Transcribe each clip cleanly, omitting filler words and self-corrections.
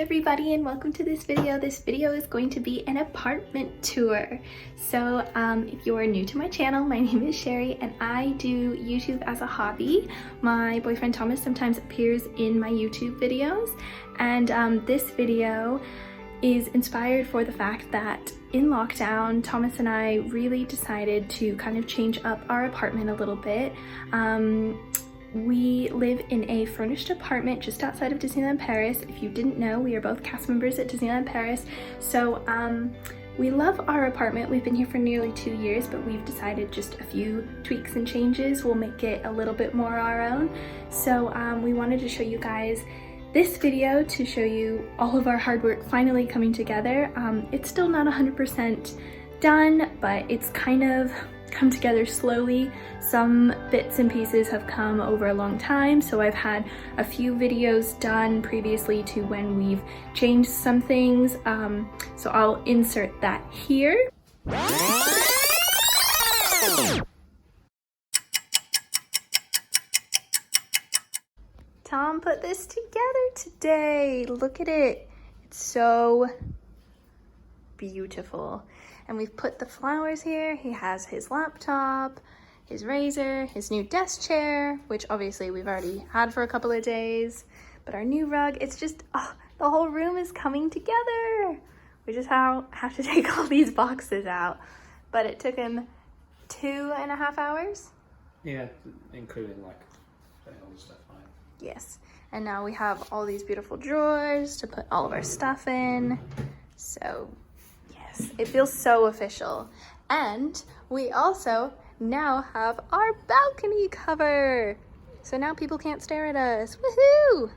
everybody, and welcome to this video. This video is going to be an apartment tour. So if you are new to my channel, my name is Sherry and I do YouTube as a hobby. My boyfriend Thomas sometimes appears in my YouTube videos, and this video is inspired for the fact that in lockdown, Thomas and I really decided to kind of change up our apartment a little bit. We live in a furnished apartment just outside of Disneyland Paris. If you didn't know, we are both cast members at Disneyland Paris. So we love our apartment. We've been here for nearly 2 years, but we've decided just a few tweaks and changes will make it a little bit more our own. So we wanted to show you guys this video to show you all of our hard work finally coming together. It's still not 100% done, but it's kind of come together slowly. Some bits and pieces have come over a long time, so I've had a few videos done previously to when we've changed some things, so I'll insert that here. Tom put this together today. Look at it. It's so beautiful. And we've put the flowers here. He has his laptop, his razor, his new desk chair, which obviously we've already had for a couple of days, but our new rug, it's just, oh, the whole room is coming together. We just have to take all these boxes out, but it took him 2.5 hours. Yeah, including like the old stuff. Yes, and now we have all these beautiful drawers to put all of our stuff in. So yes, it feels so official. And we also now have our balcony cover. So now people can't stare at us. Woohoo!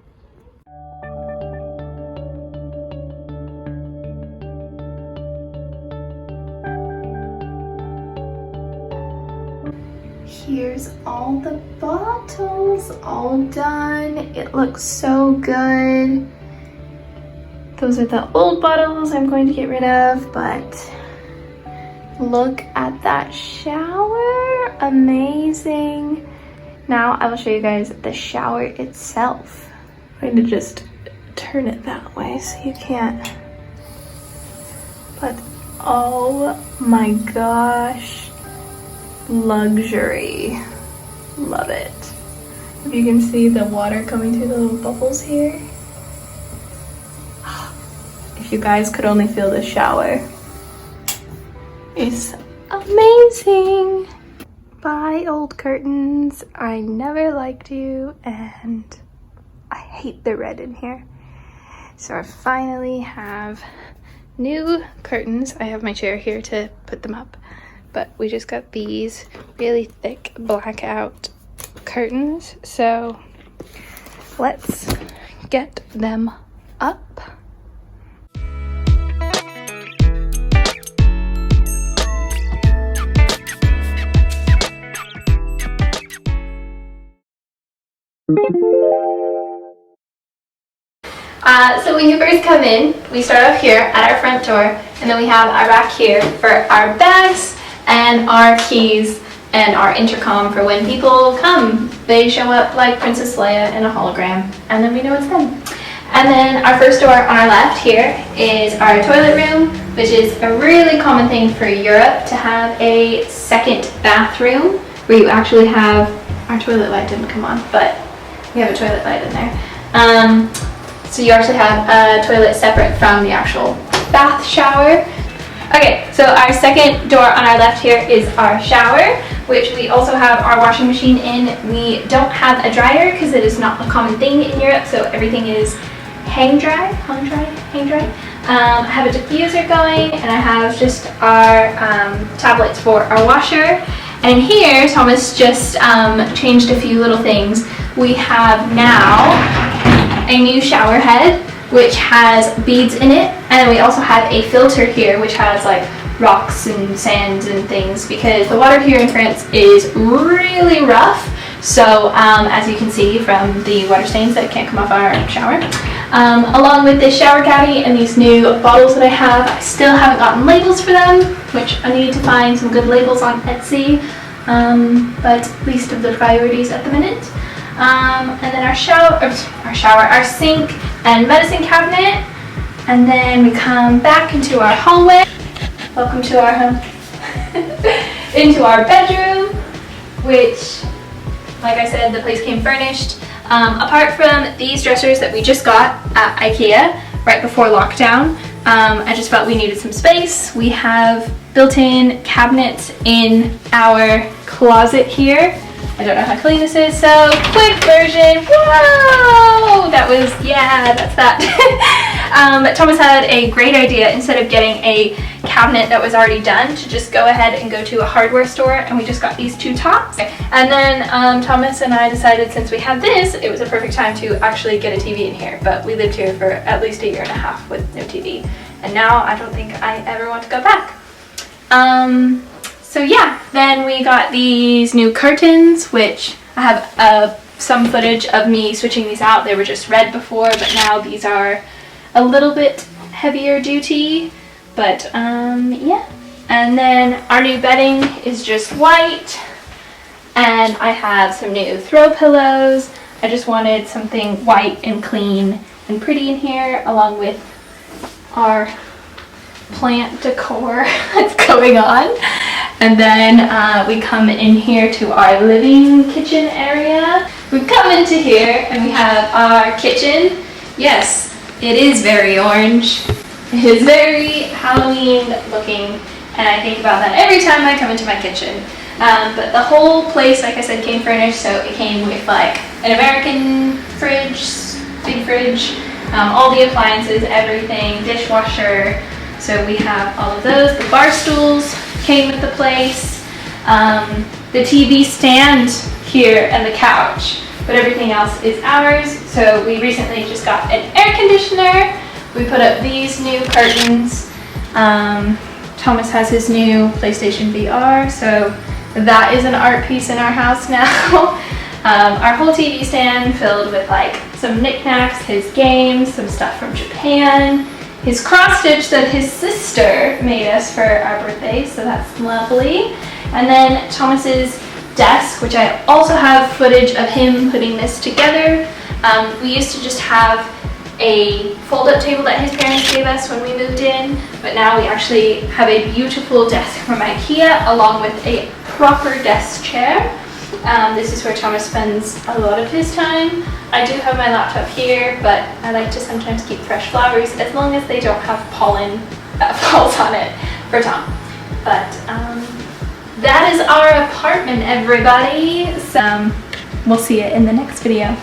Here's all the bottles all done. It looks so good. Those are the old bottles I'm going to get rid of, but look at that shower. Amazing. Now I will show you guys the shower itself. I'm going to just turn it that way so you can't. But oh my gosh. Luxury. Love it. If you can see the water coming through the little bubbles here. If you guys could only feel the shower. It's amazing. Bye, old curtains. I never liked you and I hate the red in here. So I finally have new curtains. I have my chair here to put them up. But we just got these really thick blackout curtains. So let's get them up. So when you first come in, we start off here at our front door, and then we have our rack here for our bags and our keys and our intercom for when people come. They show up like Princess Leia in a hologram, and then we know it's them. And then our first door on our left here is our toilet room, which is a really common thing for Europe to have a second bathroom where you actually have, our toilet light didn't come on, but we have a toilet light in there. So you actually have a toilet separate from the actual bath shower. Okay, so our second door on our left here is our shower, which we also have our washing machine in. We don't have a dryer because it is not a common thing in Europe, so everything is hang dry. I have a diffuser going, and I have just our tablets for our washer. And here, Thomas just changed a few little things. We have now a new shower head, which has beads in it, and then we also have a filter here which has like rocks and sands and things, because the water here in France is really rough. So as you can see from the water stains that can't come off our shower, along with this shower caddy and these new bottles that I have, I still haven't gotten labels for them, which I need to find some good labels on Etsy, but least of the priorities at the minute. And then our sink and medicine cabinet And then we come back into our hallway. Welcome to our home. Into our bedroom, which, like I said, the place came furnished. Apart from these dressers that we just got at IKEA right before lockdown, I just felt we needed some space. We have built-in cabinets in our closet here. I don't know how clean this is, so quick version. Whoa! That was, yeah, that's that. Thomas had a great idea, instead of getting a cabinet that was already done, to just go ahead and go to a hardware store, and we just got these two tops. And then Thomas and I decided, since we had this, it was a perfect time to actually get a TV in here. But we lived here for at least a year and a half with no TV. And now I don't think I ever want to go back. So yeah, then we got these new curtains, which I have some footage of me switching these out. They were just red before, but now these are a little bit heavier duty. But yeah. And then our new bedding is just white. And I have some new throw pillows. I just wanted something white and clean and pretty in here, along with our plant decor that's going on. And then we come in here to our living kitchen area. We come into here and we have our kitchen. Yes, it is very orange. It is very Halloween looking, and I think about that every time I come into my kitchen. But the whole place, like I said, came furnished, so it came with like an American fridge, big fridge, all the appliances, everything, dishwasher. So we have all of those. The bar stools came with the place. The TV stand here and the couch, but everything else is ours. So we recently just got an air conditioner. We put up these new curtains. Thomas has his new PlayStation VR, so that is an art piece in our house now. Our whole TV stand filled with like some knickknacks, his games, some stuff from Japan, his cross stitch that his sister made us for our birthday, so that's lovely. And then Thomas's desk, which I also have footage of him putting this together. We used to just have a fold-up table that his parents gave us when we moved in, but now we actually have a beautiful desk from IKEA, along with a proper desk chair. This is where Thomas spends a lot of his time. I do have my laptop here, but I like to sometimes keep fresh flowers, as long as they don't have pollen that falls on it, for Tom. But that is our apartment, everybody. So we'll see you in the next video.